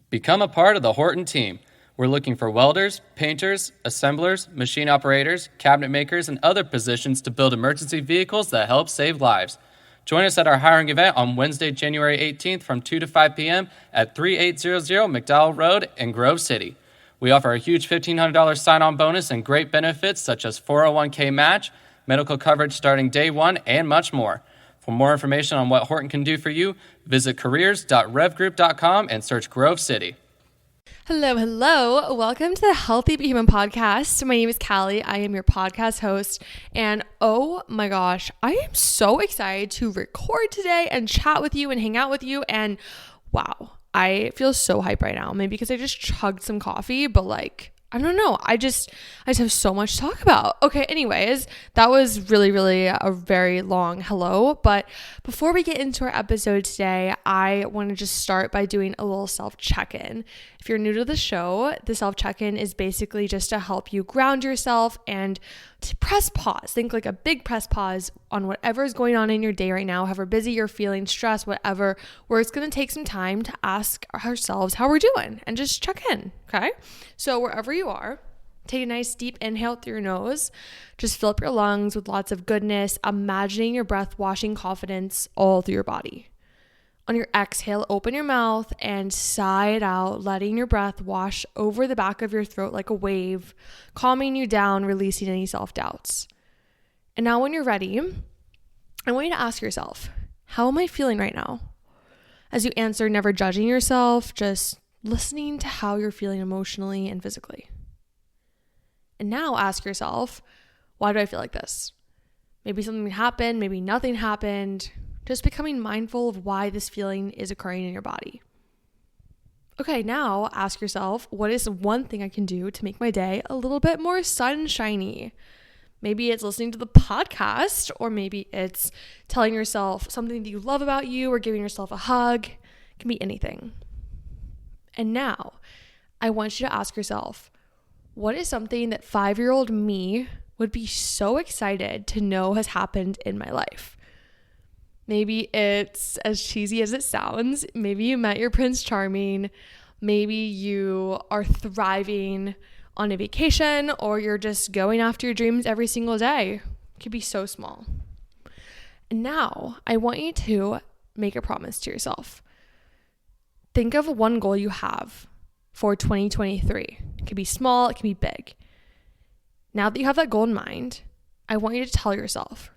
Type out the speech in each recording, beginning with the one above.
Become a part of the Horton team. We're looking for welders, painters, assemblers, machine operators, cabinet makers, and other positions to build emergency vehicles that help save lives. Join us at our hiring event on Wednesday, January 18th from 2 to 5 p.m. at 3800 McDowell Road in Grove City. We offer a huge $1,500 sign-on bonus and great benefits such as 401k match, medical coverage starting day one, and much more. For more information on what Horton can do for you, visit careers.revgroup.com and search Grove City. Hello. Welcome to the Healthy But Human podcast. My name is Callie. I am your podcast host. And oh my gosh, I am so excited to record today and chat with you and hang out with you. And wow, I feel so hyped right now. Maybe because I just chugged some coffee, but I don't know. I just have so much to talk about. Okay, anyways, that was really a very long hello. But before we get into our episode today, I want to just start by doing a little self-check-in. If you're new to the show, the self-check-in is basically just to help you ground yourself and to press pause. Think like a big press pause on whatever is going on in your day right now, however busy you're feeling, stress, whatever, where it's going to take some time to ask ourselves how we're doing and just check in, okay? So wherever you are, take a nice deep inhale through your nose. Just fill up your lungs with lots of goodness, imagining your breath washing confidence all through your body. On your exhale, open your mouth and sigh it out, letting your breath wash over the back of your throat like a wave, calming you down, releasing any self-doubts. And now when you're ready, I want you to ask yourself, how am I feeling right now? As you answer, never judging yourself, just listening to how you're feeling emotionally and physically. And now ask yourself, why do I feel like this? Maybe something happened, maybe nothing happened. Just becoming mindful of why this feeling is occurring in your body. Okay, now ask yourself, what is one thing I can do to make my day a little bit more sunshiny? Maybe it's listening to the podcast, or maybe it's telling yourself something that you love about you, or giving yourself a hug. It can be anything. And now I want you to ask yourself, what is something that 5-year-old me would be so excited to know has happened in my life? Maybe it's as cheesy as it sounds. Maybe you met your Prince Charming. Maybe you are thriving on a vacation, or you're just going after your dreams every single day. It could be so small. And now I want you to make a promise to yourself. Think of one goal you have for 2023. It could be small, it can be big. Now that you have that goal in mind, I want you to tell yourself,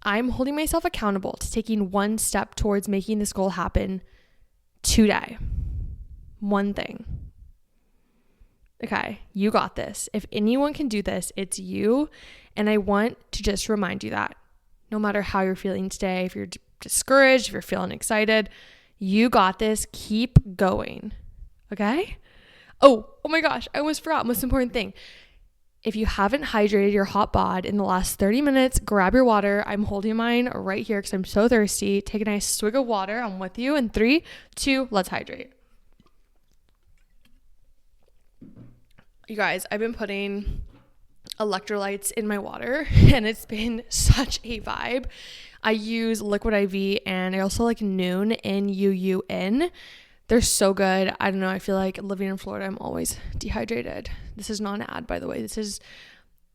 I'm holding myself accountable to taking one step towards making this goal happen today. One thing. Okay, you got this. If anyone can do this, it's you. And I want to just remind you that no matter how you're feeling today, if you're discouraged, if you're feeling excited, you got this. Keep going. Okay? Oh my gosh, I almost forgot. Most important thing. If you haven't hydrated your hot bod in the last 30 minutes, grab your water. I'm holding mine right here because I'm so thirsty. Take a nice swig of water. I'm with you. In 3, 2, let's hydrate. You guys, I've been putting electrolytes in my water and it's been such a vibe. I use Liquid IV and I also like Noon, N-U-U-N. They're so good. I don't know. I feel like living in Florida, I'm always dehydrated. This is not an ad, by the way. Even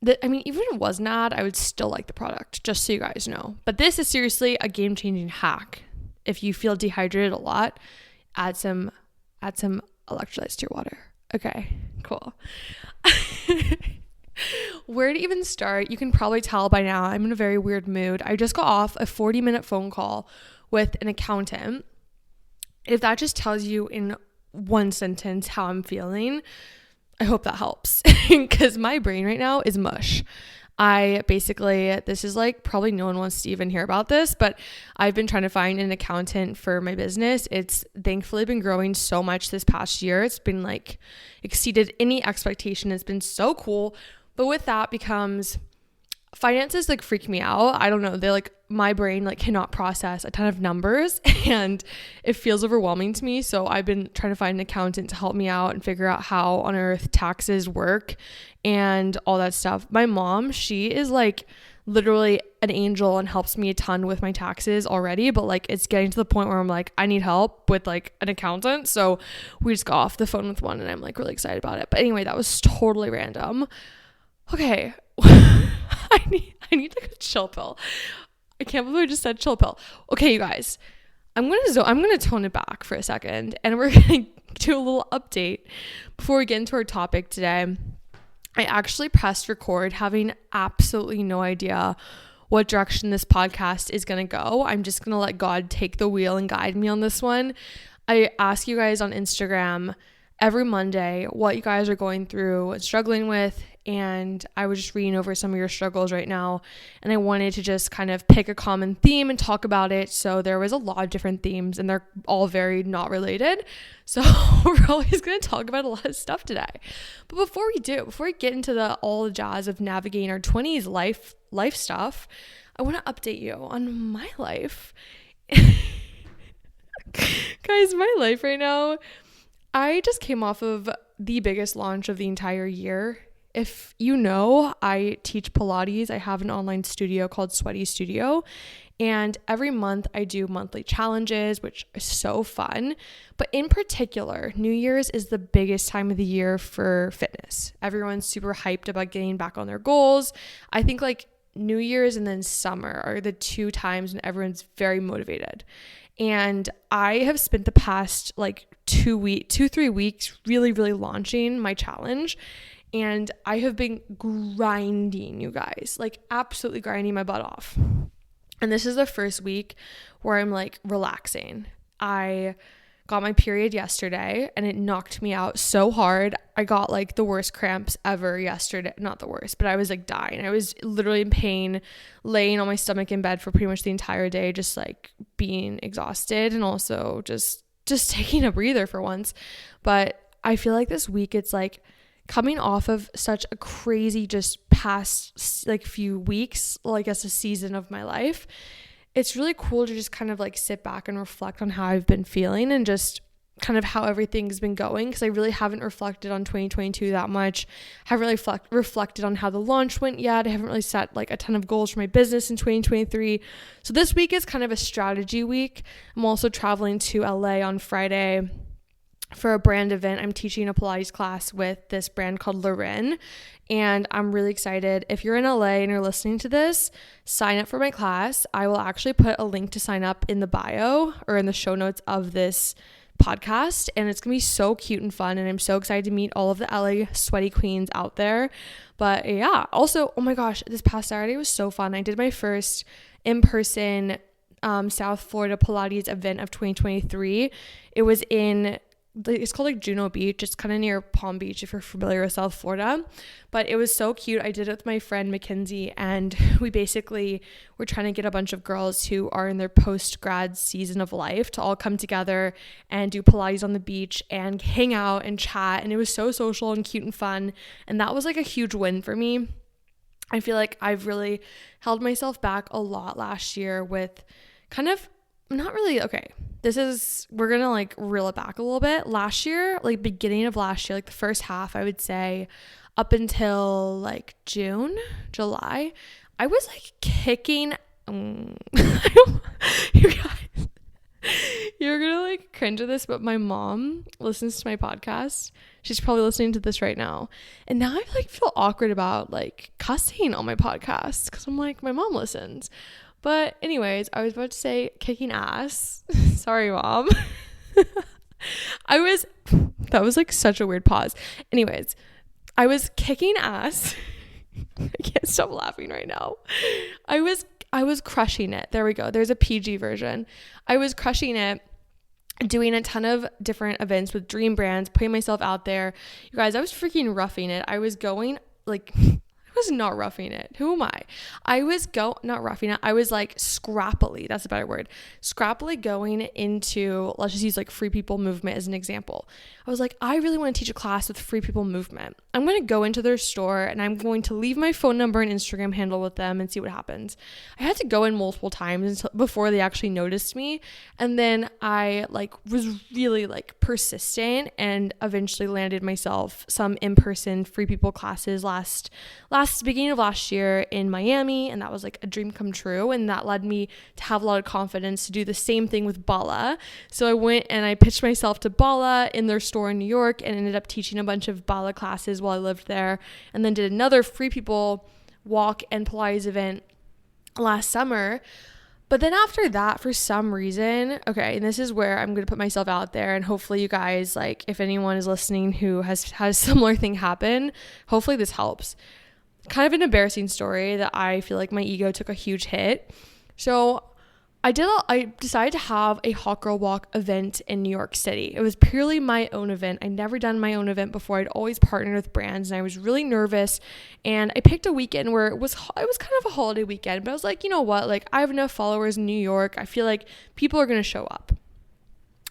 if it was an ad, I would still like the product, just so you guys know. But this is seriously a game-changing hack. If you feel dehydrated a lot, add some electrolytes to your water. Okay, cool. Where to even start? You can probably tell by now I'm in a very weird mood. I just got off a 40-minute phone call with an accountant. If that just tells you in one sentence how I'm feeling, I hope that helps because my brain right now is mush. This is probably no one wants to even hear about this, but I've been trying to find an accountant for my business. It's thankfully been growing so much this past year. It's been exceeded any expectation. It's been so cool. But with that becomes finances freak me out. I don't know. My brain cannot process a ton of numbers and it feels overwhelming to me. So I've been trying to find an accountant to help me out and figure out how on earth taxes work and all that stuff. My mom, she is literally an angel and helps me a ton with my taxes already, but like it's getting to the point where I'm like, I need help with like an accountant. So we just got off the phone with one and I'm like really excited about it. But anyway, that was totally random. Okay. I need like a chill pill. I can't believe I just said chill pill. Okay, you guys, I'm gonna tone it back for a second, and we're gonna do a little update before we get into our topic today. I actually pressed record, having absolutely no idea what direction this podcast is gonna go. I'm just gonna let God take the wheel and guide me on this one. I ask you guys on Instagram every Monday what you guys are going through and struggling with, and I was just reading over some of your struggles right now, and I wanted to just kind of pick a common theme and talk about it. So there was a lot of different themes, and they're all very not related, so we're always going to talk about a lot of stuff today. But before we get into all the jazz of navigating our 20s life stuff, I want to update you on my life. Guys, my life right now, I just came off of the biggest launch of the entire year. If you know, I teach Pilates. I have an online studio called Sweaty Studio, and every month I do monthly challenges, which is so fun. But in particular, New Year's is the biggest time of the year for fitness. Everyone's super hyped about getting back on their goals. I think like New Year's and then summer are the two times when everyone's very motivated. And I have spent the past like 2-3 weeks really, really launching my challenge. And I have been grinding, you guys, like absolutely grinding my butt off. And this is the first week where I'm like relaxing. I got my period yesterday and it knocked me out so hard. I got like the worst cramps ever yesterday. Not the worst, but I was like dying. I was literally in pain, laying on my stomach in bed for pretty much the entire day, just like being exhausted and also just taking a breather for once. But I feel like this week it's like coming off of such a crazy just past like few weeks, well, I guess a season of my life. It's really cool to just kind of like sit back and reflect on how I've been feeling and just kind of how everything's been going, because I really haven't reflected on 2022 that much. Haven't really reflected on how the launch went yet. I haven't really set like a ton of goals for my business in 2023. So this week is kind of a strategy week. I'm also traveling to LA on Friday for a brand event. I'm teaching a Pilates class with this brand called Jardine, and I'm really excited. If you're in LA and you're listening to this, sign up for my class. I will actually put a link to sign up in the bio or in the show notes of this podcast, and it's gonna be so cute and fun, and I'm so excited to meet all of the LA sweaty queens out there. But yeah, also, oh my gosh, this past Saturday was so fun. I did my first in-person South Florida Pilates event of 2023. It was it's called like Juno Beach. It's kind of near Palm Beach if you're familiar with South Florida. But it was so cute. I did it with my friend Mackenzie, and we basically were trying to get a bunch of girls who are in their post-grad season of life to all come together and do Pilates on the beach and hang out and chat. And it was so social and cute and fun. And that was like a huge win for me. I feel like I've really held myself back a lot last year with kind of not really, okay, we're gonna like reel it back a little bit. Last year, like beginning of last year, like the first half, I would say up until like June, July, I was like kicking, you guys, you're gonna like cringe at this, but my mom listens to my podcast. She's probably listening to this right now. And now I like feel awkward about like cussing on my podcast because I'm like, my mom listens. But anyways, I was about to say kicking ass. Sorry, Mom. That was like such a weird pause. Anyways, I was kicking ass. I can't stop laughing right now. I was crushing it. There we go. There's a PG version. I was crushing it, doing a ton of different events with dream brands, putting myself out there. You guys, I was freaking roughing it. I was going like... I was not roughing it. Who am I? Not roughing it. I was like scrappily. That's a better word. Scrappily going into, let's just use like Free People Movement as an example. I was like, I really want to teach a class with Free People Movement. I'm going to go into their store and I'm going to leave my phone number and Instagram handle with them and see what happens. I had to go in multiple times before they actually noticed me. And then I like was really like persistent and eventually landed myself some in-person Free People classes last beginning of last year in Miami, and that was like a dream come true, and that led me to have a lot of confidence to do the same thing with Bala. So I went and I pitched myself to Bala in their store in New York and ended up teaching a bunch of Bala classes while I lived there, and then did another Free People walk and Pilates event last summer. But then after that, for some reason, okay, and this is where I'm going to put myself out there, and hopefully you guys, like, if anyone is listening who has had a similar thing happen, hopefully this helps. Kind of an embarrassing story that I feel like my ego took a huge hit. So I decided to have a Hot Girl Walk event in New York City. It was purely my own event. I'd never done my own event before. I'd always partnered with brands, and I was really nervous. And I picked a weekend where it was kind of a holiday weekend, but I was like, you know what? Like, I have enough followers in New York. I feel like people are going to show up.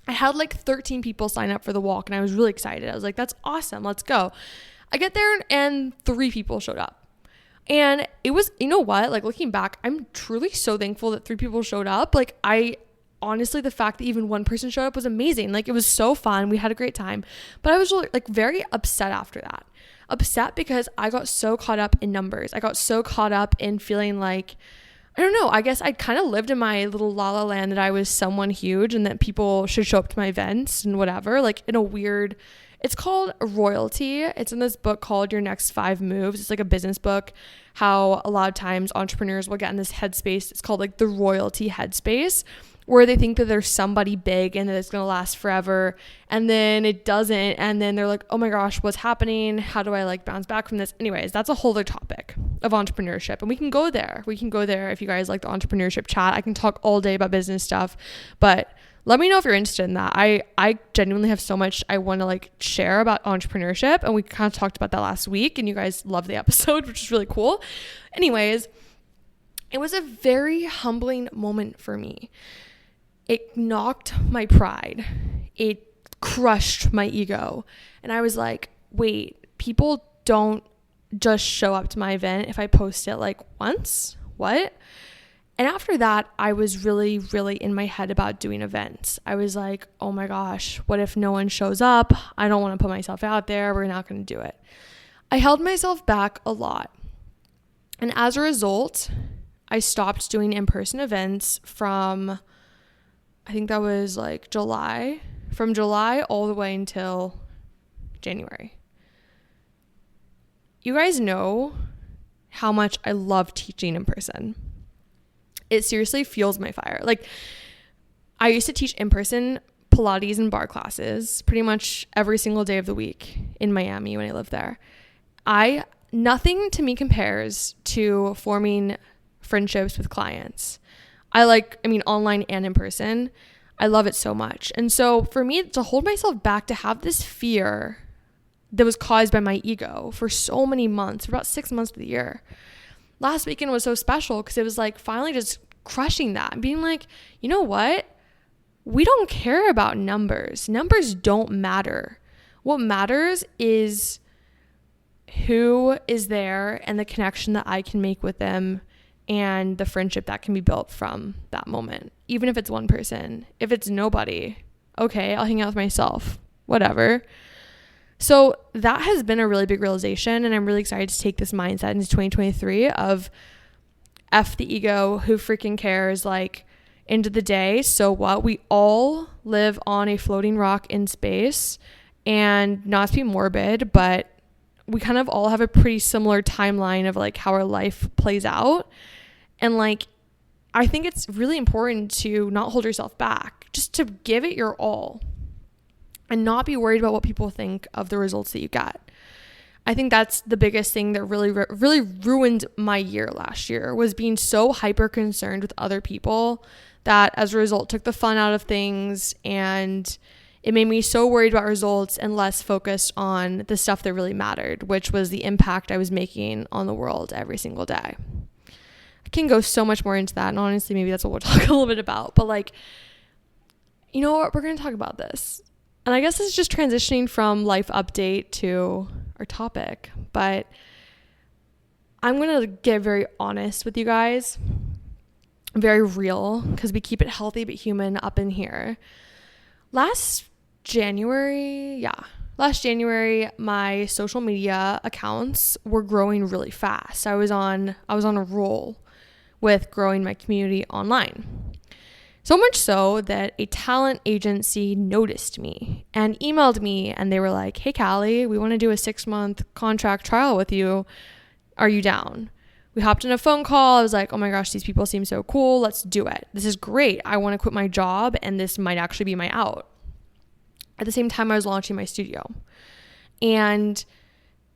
I had like 13 people sign up for the walk, and I was really excited. I was like, that's awesome. Let's go. I get there and 3 people showed up. And it was, you know what, like, looking back, I'm truly so thankful that 3 people showed up. Like, honestly, the fact that even 1 person showed up was amazing. Like, it was so fun. We had a great time. But I was really, like, very upset after that. Upset because I got so caught up in numbers. I got so caught up in feeling like, I don't know, I guess I kind of lived in my little la la land that I was someone huge and that people should show up to my events and whatever, like, in a weird... It's called Royalty. It's in this book called Your Next 5 Moves. It's like a business book, how a lot of times entrepreneurs will get in this headspace. It's called like the royalty headspace, where they think that there's somebody big and that it's going to last forever. And then it doesn't. And then they're like, oh my gosh, what's happening? How do I like bounce back from this? Anyways, that's a whole other topic of entrepreneurship. And we can go there. We can go there if you guys like the entrepreneurship chat. I can talk all day about business stuff, but let me know if you're interested in that. I genuinely have so much I want to like share about entrepreneurship, and we kind of talked about that last week, and you guys loved the episode, which is really cool. Anyways, it was a very humbling moment for me. It knocked my pride. It crushed my ego. And I was like, wait, people don't just show up to my event if I post it like once? What? And after that, I was really, really in my head about doing events. I was like, oh my gosh, what if no one shows up? I don't want to put myself out there. We're not going to do it. I held myself back a lot. And as a result, I stopped doing in-person events from, I think that was like July, from July all the way until January. You guys know how much I love teaching in person. It seriously fuels my fire. Like, I used to teach in-person Pilates and bar classes pretty much every single day of the week in Miami when I lived there. Nothing to me compares to forming friendships with clients. Online and in person. I love it so much. And so for me to hold myself back, to have this fear that was caused by my ego for so many months, for about 6 months of the year, last weekend was so special because it was like finally just crushing that and being like, you know what? We don't care about numbers. Numbers don't matter. What matters is who is there and the connection that I can make with them and the friendship that can be built from that moment. Even if it's one person, if it's nobody, okay, I'll hang out with myself, whatever. So that has been a really big realization, and I'm really excited to take this mindset into 2023 of F the ego, who freaking cares, like, into the day. So what? We all live on a floating rock in space, and not to be morbid, but we kind of all have a pretty similar timeline of like how our life plays out. And like, I think it's really important to not hold yourself back, just to give it your all and not be worried about what people think of the results that you got. I think that's the biggest thing that really ruined my year last year, was being so hyper concerned with other people that as a result took the fun out of things, and it made me so worried about results and less focused on the stuff that really mattered, which was the impact I was making on the world every single day. I can go so much more into that, and honestly, maybe that's what we'll talk a little bit about, but like, you know what, we're going to talk about this. And I guess this is just transitioning from life update to our topic, but I'm going to get very honest with you guys, very real, because we keep it healthy but human up in here. Last January, last January, my social media accounts were growing really fast. I was on a roll with growing my community online. So much so that a talent agency noticed me and emailed me, and they were like, "Hey, Callie, we want to do a 6-month contract trial with you. Are you down?" We hopped in a phone call. I was like, "Oh my gosh, these people seem so cool. Let's do it. This is great. I want to quit my job, and this might actually be my out." At the same time, I was launching my studio. And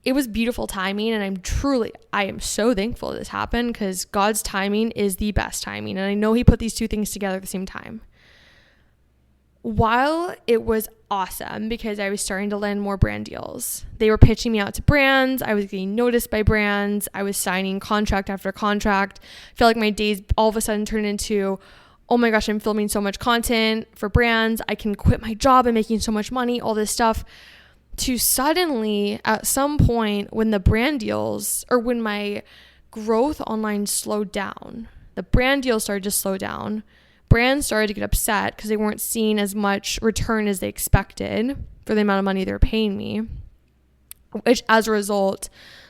it was beautiful timing, and I am so thankful this happened, because God's timing is the best timing, and I know he put these two things together at the same time. While it was awesome because I was starting to land more brand deals, they were pitching me out to brands, I was getting noticed by brands, I was signing contract after contract. I feel like my days all of a sudden turned into, oh my gosh, I'm filming so much content for brands, I can quit my job and making so much money, all this stuff. To suddenly, at some point, when the brand deals, or when my growth online slowed down, the brand deals started to slow down. Brands started to get upset because they weren't seeing as much return as they expected for the amount of money they were paying me, which as a result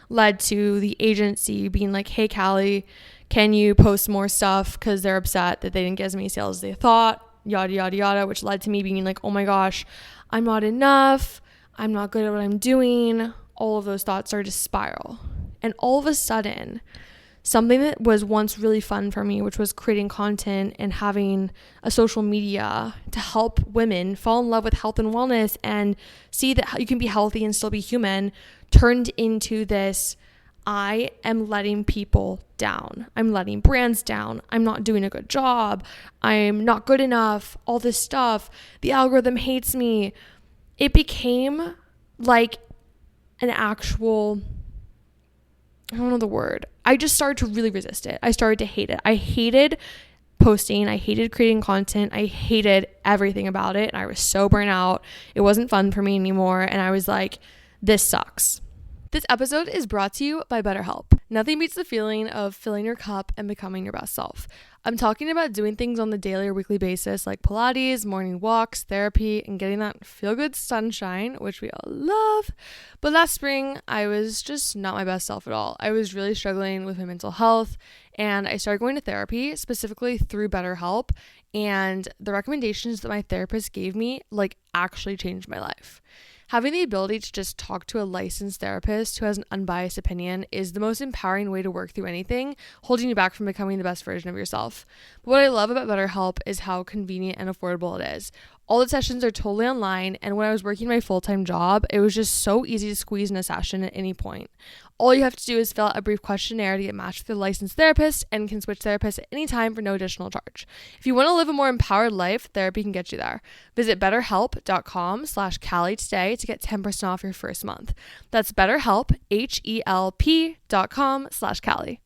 led to the agency being like, "Hey, Callie, can you post more stuff?" Because they're upset that they didn't get as many sales as they thought, yada, yada, yada, which led to me being like, "Oh my gosh, I'm not enough. I'm not good at what I'm doing." All of those thoughts started to spiral. And all of a sudden, something that was once really fun for me, which was creating content and having a social media to help women fall in love with health and wellness and see that you can be healthy and still be human, turned into this, I am letting people down. I'm letting brands down. I'm not doing a good job. I'm not good enough. All this stuff. The algorithm hates me. It became like an actual, I don't know the word. I just started to really resist it. I started to hate it. I hated posting. I hated creating content. I hated everything about it. And I was so burnt out. It wasn't fun for me anymore. And I was like, this sucks. This episode is brought to you by BetterHelp. Nothing beats the feeling of filling your cup and becoming your best self. I'm talking about doing things on the daily or weekly basis like Pilates, morning walks, therapy, and getting that feel-good sunshine, which we all love. But last spring, I was just not my best self at all. I was really struggling with my mental health, and I started going to therapy, specifically through BetterHelp, and the recommendations that my therapist gave me actually changed my life. Having the ability to just talk to a licensed therapist who has an unbiased opinion is the most empowering way to work through anything holding you back from becoming the best version of yourself. But what I love about BetterHelp is how convenient and affordable it is. All the sessions are totally online, and when I was working my full-time job, it was just so easy to squeeze in a session at any point. All you have to do is fill out a brief questionnaire to get matched with a licensed therapist, and can switch therapists at any time for no additional charge. If you want to live a more empowered life, therapy can get you there. Visit betterhelp.com/Callie today to get 10% off your first month. That's BetterHelp, HELP.com/Callie.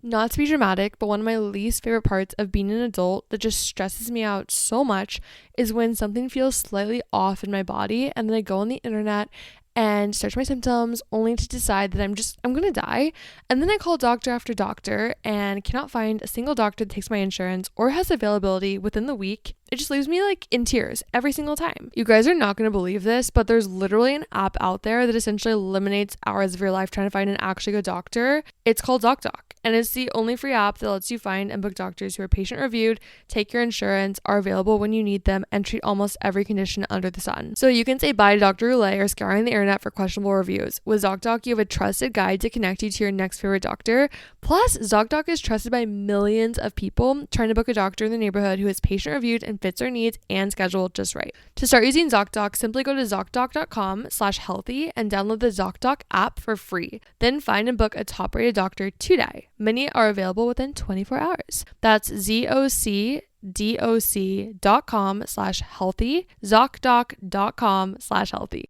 Not to be dramatic, but one of my least favorite parts of being an adult that just stresses me out so much is when something feels slightly off in my body, and then I go on the internet and search my symptoms only to decide that I'm going to die. And then I call doctor after doctor and cannot find a single doctor that takes my insurance or has availability within the week. It just leaves me in tears every single time. You guys are not going to believe this, but there's literally an app out there that essentially eliminates hours of your life trying to find an actually good doctor. It's called ZocDoc, and it's the only free app that lets you find and book doctors who are patient reviewed, take your insurance, are available when you need them, and treat almost every condition under the sun. So you can say bye to Dr. Roulette or scouring the internet for questionable reviews. With ZocDoc, you have a trusted guide to connect you to your next favorite doctor. Plus, ZocDoc is trusted by millions of people trying to book a doctor in the neighborhood who is patient reviewed and fits their needs and scheduled just right. To start using ZocDoc, simply go to ZocDoc.com/healthy and download the ZocDoc app for free. Then find and book a top-rated doctor today. Many are available within 24 hours. That's ZocDoc.com/healthy, ZocDoc.com/healthy.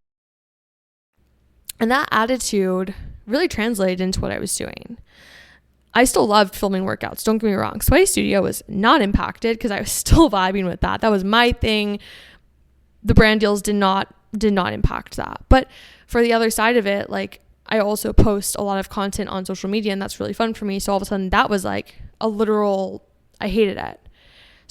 And that attitude really translated into what I was doing. I still loved filming workouts, don't get me wrong. Sweaty Studio was not impacted because I was still vibing with that. That was my thing. The brand deals did not impact that. But for the other side of it, I also post a lot of content on social media, and that's really fun for me. So all of a sudden that was a literal, I hated it.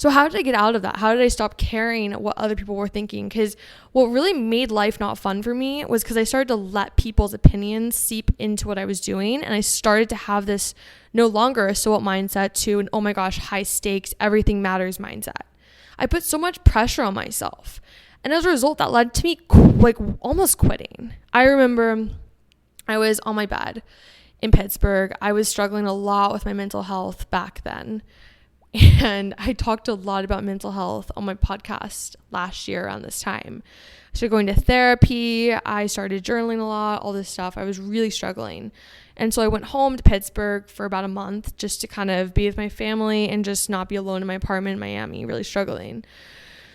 So how did I get out of that? How did I stop caring what other people were thinking? Because what really made life not fun for me was because I started to let people's opinions seep into what I was doing. And I started to have this no longer a so what mindset to an, oh my gosh, high stakes, everything matters mindset. I put so much pressure on myself. And as a result, that led to me almost quitting. I remember I was on my bed in Pittsburgh. I was struggling a lot with my mental health back then. And I talked a lot about mental health on my podcast last year around this time. I started going to therapy. I started journaling a lot, all this stuff. I was really struggling. And so I went home to Pittsburgh for about a month just to kind of be with my family and just not be alone in my apartment in Miami, really struggling.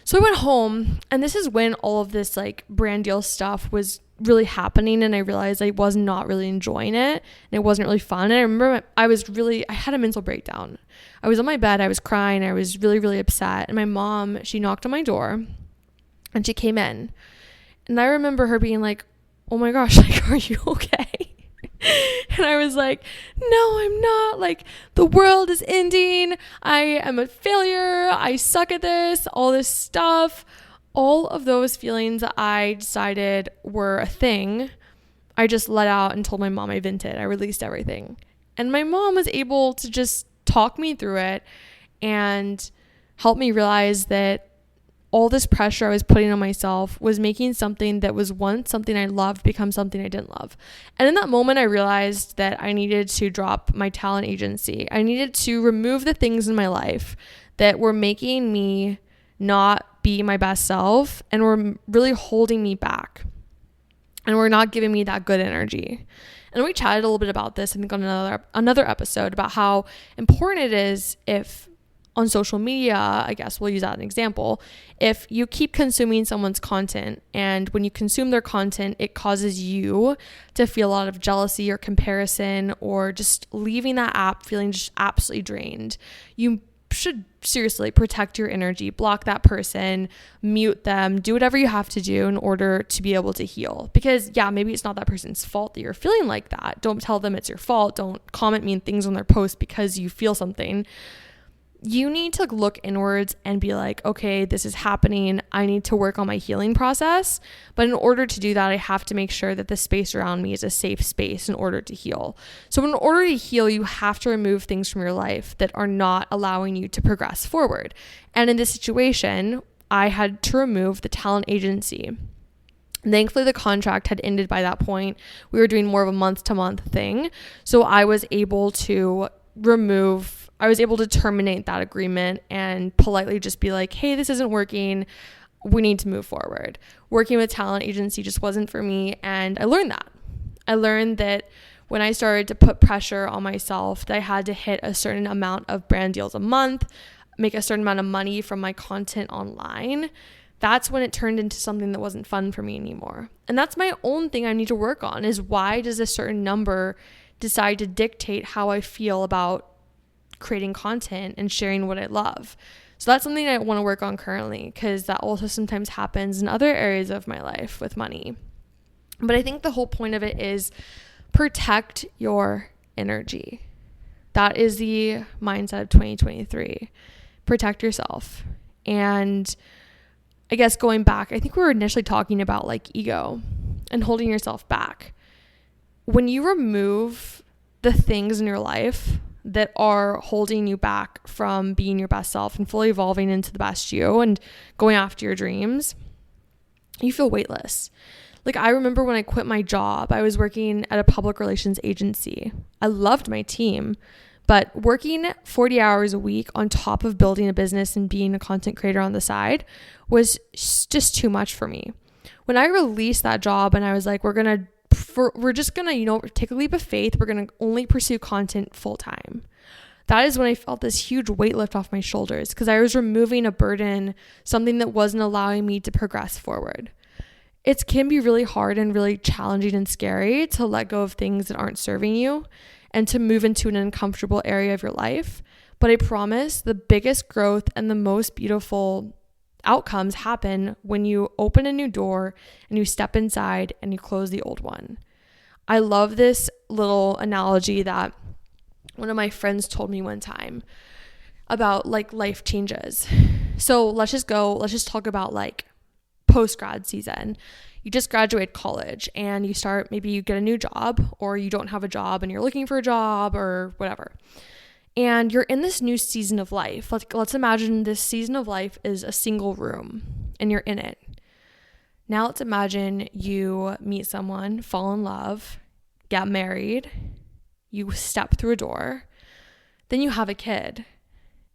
So I went home, and this is when all of this like brand deal stuff was really happening, and I realized I was not really enjoying it, and it wasn't really fun. And I remember I had a mental breakdown. I was on my bed, I was crying, I was really, really upset. And my mom, she knocked on my door, and she came in. And I remember her being like, oh my gosh, like, are you okay? And I was like, no, I'm not. Like, the world is ending. I am a failure. I suck at this, all this stuff. All of those feelings that I decided were a thing, I just let out and told my mom I vented. I released everything. And my mom was able to just talk me through it and help me realize that all this pressure I was putting on myself was making something that was once something I loved become something I didn't love. And in that moment, I realized that I needed to drop my talent agency. I needed to remove the things in my life that were making me not be my best self and were really holding me back and were not giving me that good energy. And we chatted a little bit about this, I think, on another episode about how important it is if on social media, I guess we'll use that as an example, if you keep consuming someone's content, and when you consume their content, it causes you to feel a lot of jealousy or comparison, or just leaving that app feeling just absolutely drained. You should seriously protect your energy, block that person, mute them, do whatever you have to do in order to be able to heal. Because yeah, maybe it's not that person's fault that you're feeling like that. Don't tell them it's your fault. Don't comment mean things on their post because you feel something. You need to look inwards and be like, okay, this is happening. I need to work on my healing process. But in order to do that, I have to make sure that the space around me is a safe space in order to heal. So in order to heal, you have to remove things from your life that are not allowing you to progress forward. And in this situation, I had to remove the talent agency. Thankfully, the contract had ended by that point. We were doing more of a month-to-month thing. So I was able to terminate that agreement and politely just be like, hey, this isn't working. We need to move forward. Working with talent agency just wasn't for me. And I learned that. I learned that when I started to put pressure on myself, that I had to hit a certain amount of brand deals a month, make a certain amount of money from my content online. That's when it turned into something that wasn't fun for me anymore. And that's my own thing I need to work on, is why does a certain number decide to dictate how I feel about creating content and sharing what I love? So that's something I want to work on currently, because that also sometimes happens in other areas of my life with money. But I think the whole point of it is protect your energy. That is the mindset of 2023. Protect yourself. And I guess going back, I think we were initially talking about like ego and holding yourself back. When you remove the things in your life that are holding you back from being your best self and fully evolving into the best you and going after your dreams, you feel weightless. Like, I remember when I quit my job, I was working at a public relations agency. I loved my team, but working 40 hours a week on top of building a business and being a content creator on the side was just too much for me. When I released that job and I was like, we're just gonna, take a leap of faith. We're gonna only pursue content full time. That is when I felt this huge weight lift off my shoulders, because I was removing a burden, something that wasn't allowing me to progress forward. It can be really hard and really challenging and scary to let go of things that aren't serving you and to move into an uncomfortable area of your life. But I promise the biggest growth and the most beautiful outcomes happen when you open a new door and you step inside and you close the old one. I love this little analogy that one of my friends told me one time. about like life changes. So let's just talk about like post-grad season. You just graduate college and maybe you get a new job, or you don't have a job and you're looking for a job or whatever. And you're in this new season of life. Let's imagine this season of life is a single room and you're in it. Now let's imagine you meet someone, fall in love, get married, you step through a door, then you have a kid.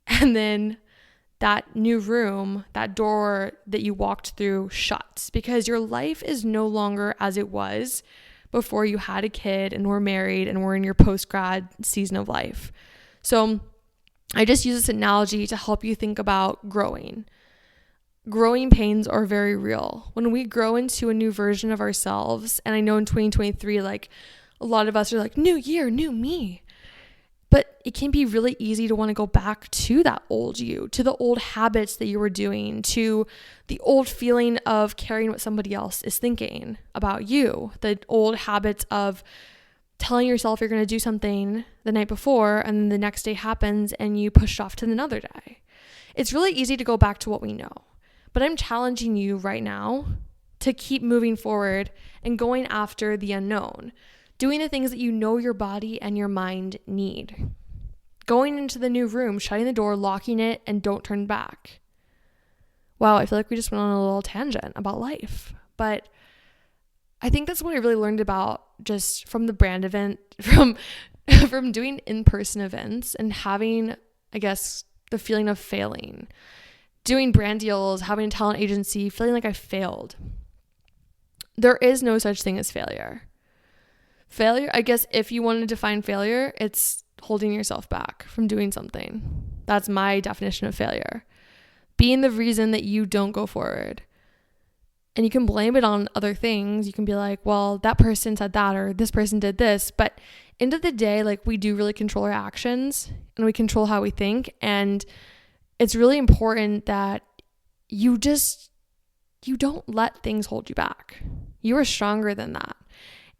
And then that new room, that door that you walked through shuts, because your life is no longer as it was before you had a kid and were married and were in your post-grad season of life. So I just use this analogy to help you think about growing. Growing pains are very real. When we grow into a new version of ourselves, and I know in 2023, like a lot of us are like, new year, new me. But it can be really easy to want to go back to that old you, to the old habits that you were doing, to the old feeling of caring what somebody else is thinking about you, the old habits of telling yourself you're going to do something the night before and then the next day happens and you push it off to another day. It's really easy to go back to what we know. But I'm challenging you right now to keep moving forward and going after the unknown. Doing the things that you know your body and your mind need. Going into the new room, shutting the door, locking it, and don't turn back. Wow, I feel like we just went on a little tangent about life. But I think that's what I really learned about just from the brand event, from doing in-person events and having, I guess, the feeling of failing. Doing brand deals, having a talent agency, feeling like I failed. There is no such thing as failure. Failure, I guess if you want to define failure, it's holding yourself back from doing something. That's my definition of failure. Being the reason that you don't go forward. And you can blame it on other things. You can be like, well, that person said that or this person did this. But end of the day, like we do really control our actions and we control how we think. And it's really important that you don't let things hold you back. You are stronger than that.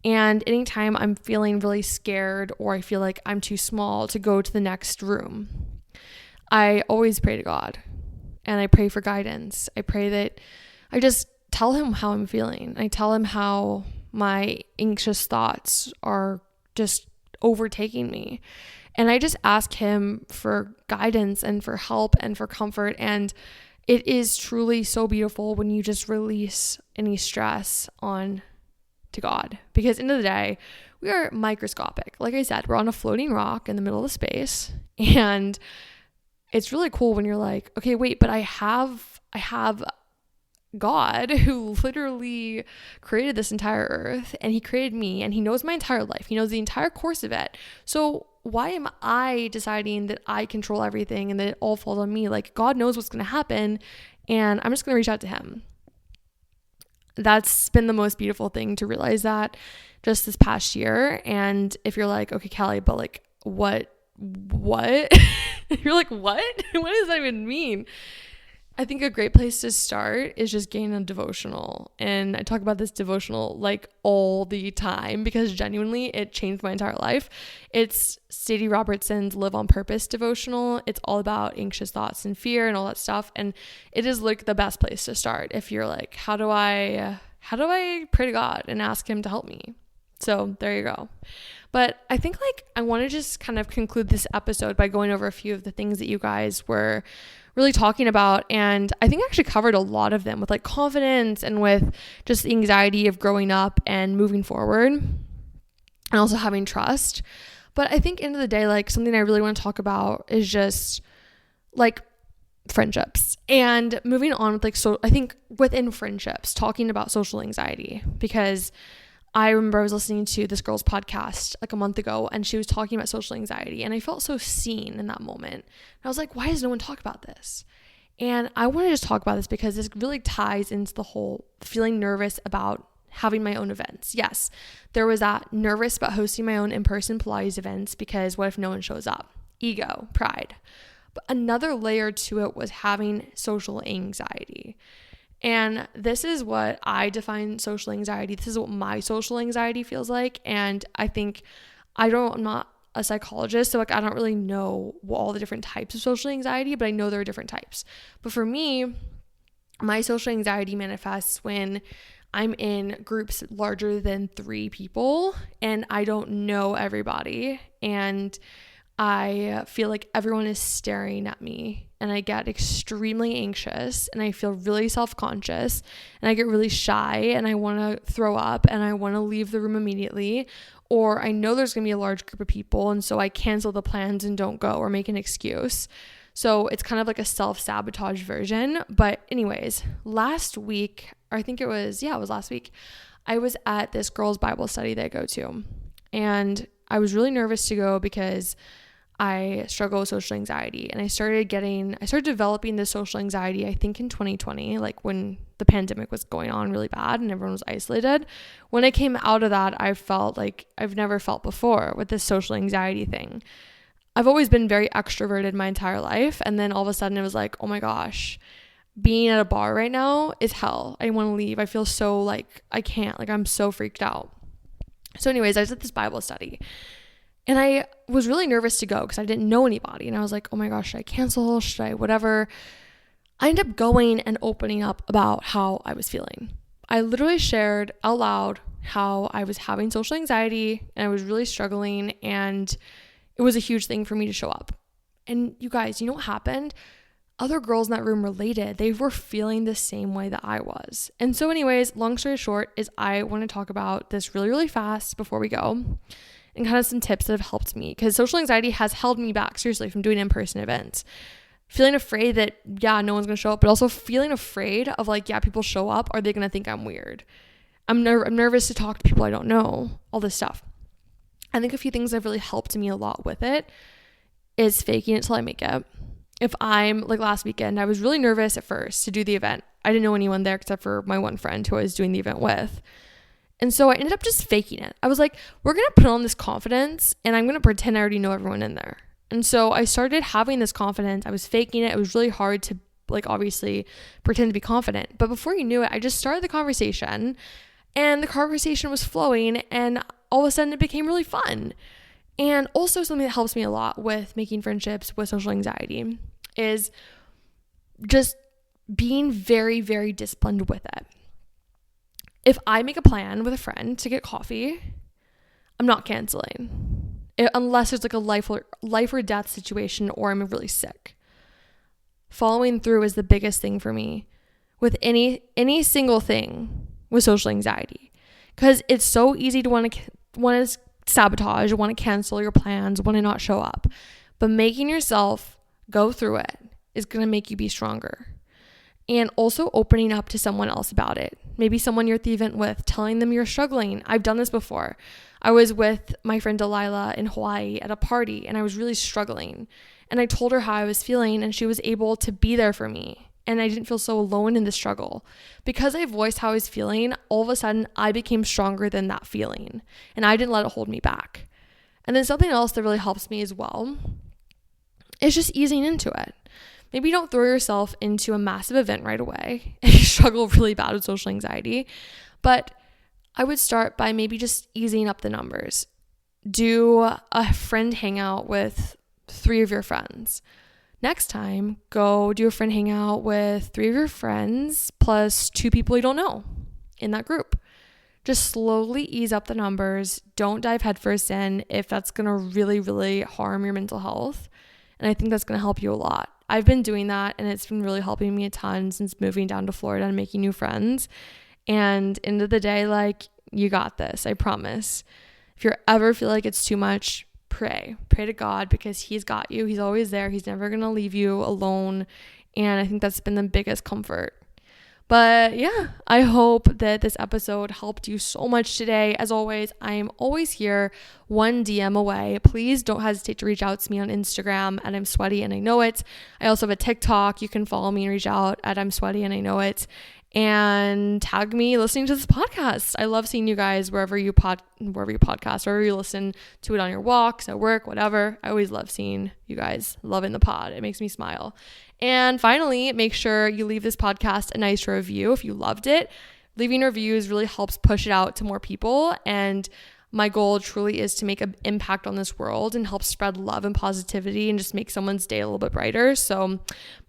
And anytime I'm feeling really scared or I feel like I'm too small to go to the next room, I always pray to God and I pray for guidance. I pray that I just tell him how I'm feeling. I tell him how my anxious thoughts are just overtaking me. And I just ask him for guidance and for help and for comfort. And it is truly so beautiful when you just release any stress on to God, because end of the day, we are microscopic. Like I said, we're on a floating rock in the middle of space, and it's really cool when you're like, okay, wait, but I have God who literally created this entire earth, and he created me, and he knows my entire life. He knows the entire course of it. So why am I deciding that I control everything and that it all falls on me? Like God knows what's going to happen, and I'm just going to reach out to him. That's been the most beautiful thing to realize that just this past year. And if you're like, okay, Callie, but like, what? You're like, what? What does that even mean? I think a great place to start is just getting a devotional. And I talk about this devotional like all the time because genuinely it changed my entire life. It's Sadie Robertson's Live on Purpose devotional. It's all about anxious thoughts and fear and all that stuff. And it is like the best place to start if you're like, how do I pray to God and ask him to help me? So there you go. But I think like I want to just kind of conclude this episode by going over a few of the things that you guys were really talking about. And I think I actually covered a lot of them with like confidence and with just the anxiety of growing up and moving forward and also having trust. But I think end of the day, like something I really want to talk about is just like friendships and moving on with like, so I think within friendships, talking about social anxiety, because I remember I was listening to this girl's podcast like a month ago and she was talking about social anxiety and I felt so seen in that moment. And I was like, why does no one talk about this? And I want to just talk about this because this really ties into the whole feeling nervous about having my own events. Yes, there was that nervous about hosting my own in-person Pilates events because what if no one shows up? Ego, pride. But another layer to it was having social anxiety. And this is what I define social anxiety. This is what my social anxiety feels like. And I think I'm not a psychologist, so like I don't really know all the different types of social anxiety, but I know there are different types. But for me, my social anxiety manifests when I'm in groups larger than 3 people and I don't know everybody, and I feel like everyone is staring at me, and I get extremely anxious, and I feel really self-conscious, and I get really shy, and I want to throw up, and I want to leave the room immediately. Or I know there's going to be a large group of people, and so I cancel the plans and don't go or make an excuse. So it's kind of like a self-sabotage version. But anyways, last week, or I think it was last week, I was at this girls' Bible study that I go to. And I was really nervous to go because I struggle with social anxiety, and I started developing this social anxiety, I think in 2020, like when the pandemic was going on really bad and everyone was isolated. When I came out of that, I felt like I've never felt before with this social anxiety thing. I've always been very extroverted my entire life, and then all of a sudden it was like, oh my gosh, being at a bar right now is hell. I want to leave. I feel so like I can't, like I'm so freaked out. So anyways, I was at this Bible study, and I was really nervous to go because I didn't know anybody. And I was like, oh my gosh, should I cancel? Should I whatever? I ended up going and opening up about how I was feeling. I literally shared out loud how I was having social anxiety and I was really struggling, and it was a huge thing for me to show up. And you guys, you know what happened? Other girls in that room related. They were feeling the same way that I was. And so anyways, long story short is I want to talk about this really, really fast before we go, and kind of some tips that have helped me, because social anxiety has held me back seriously from doing in-person events. Feeling afraid that, no one's going to show up, but also feeling afraid of like, people show up. Are they going to think I'm weird? I'm nervous to talk to people I don't know, all this stuff. I think a few things that have really helped me a lot with it is faking it till I make it. If I'm like last weekend, I was really nervous at first to do the event. I didn't know anyone there except for my one friend who I was doing the event with. And so I ended up just faking it. I was like, we're going to put on this confidence and I'm going to pretend I already know everyone in there. And so I started having this confidence. I was faking it. It was really hard to like obviously pretend to be confident. But before you knew it, I just started the conversation, and the conversation was flowing, and all of a sudden it became really fun. And also something that helps me a lot with making friendships with social anxiety is just being very, very disciplined with it. If I make a plan with a friend to get coffee, I'm not canceling unless there's like a life or death situation or I'm really sick. Following through is the biggest thing for me with any single thing with social anxiety, because it's so easy to want to sabotage, want to cancel your plans, want to not show up. But making yourself go through it is going to make you be stronger. And also opening up to someone else about it. Maybe someone you're at the event with, telling them you're struggling. I've done this before. I was with my friend Delilah in Hawaii at a party, and I was really struggling. And I told her how I was feeling, and she was able to be there for me. And I didn't feel so alone in the struggle. Because I voiced how I was feeling, all of a sudden I became stronger than that feeling. And I didn't let it hold me back. And then something else that really helps me as well is just easing into it. Maybe don't throw yourself into a massive event right away if you struggle really bad with social anxiety. But I would start by maybe just easing up the numbers. Do a friend hangout with 3 of your friends. Next time, go do a friend hangout with 3 of your friends plus 2 people you don't know in that group. Just slowly ease up the numbers. Don't dive headfirst in if that's going to really, really harm your mental health. And I think that's going to help you a lot. I've been doing that, and it's been really helping me a ton since moving down to Florida and making new friends. And end of the day, like, you got this, I promise. If you ever feel like it's too much, pray to God, because he's got you. He's always there. He's never going to leave you alone. And I think that's been the biggest comfort. But yeah, I hope that this episode helped you so much today. As always, I am always here, one DM away. Please don't hesitate to reach out to me on Instagram at I'm Sweaty and I Know It. I also have a TikTok. You can follow me and reach out at I'm Sweaty and I Know It. And tag me listening to this podcast. I love seeing you guys wherever you podcast, wherever you listen to it, on your walks, at work, whatever. I always love seeing you guys loving the pod. It makes me smile. And finally, make sure you leave this podcast a nice review if you loved it. Leaving reviews really helps push it out to more people. And my goal truly is to make an impact on this world and help spread love and positivity and just make someone's day a little bit brighter. So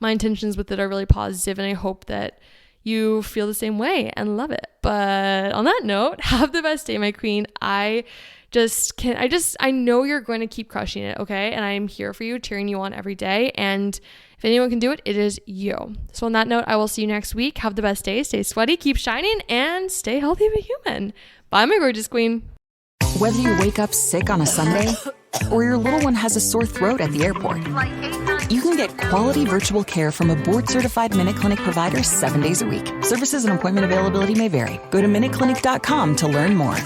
my intentions with it are really positive, and I hope that you feel the same way and love it. But on that note, have the best day, my queen. I know you're going to keep crushing it, okay? And I am here for you, cheering you on every day. And if anyone can do it, it is you. So on that note, I will see you next week. Have the best day. Stay sweaty, keep shining, and stay healthy but human. Bye, my gorgeous queen. Whether you wake up sick on a Sunday or your little one has a sore throat at the airport, you can get quality virtual care from a board-certified Minute Clinic provider 7 days a week. Services and appointment availability may vary. Go to minuteclinic.com to learn more.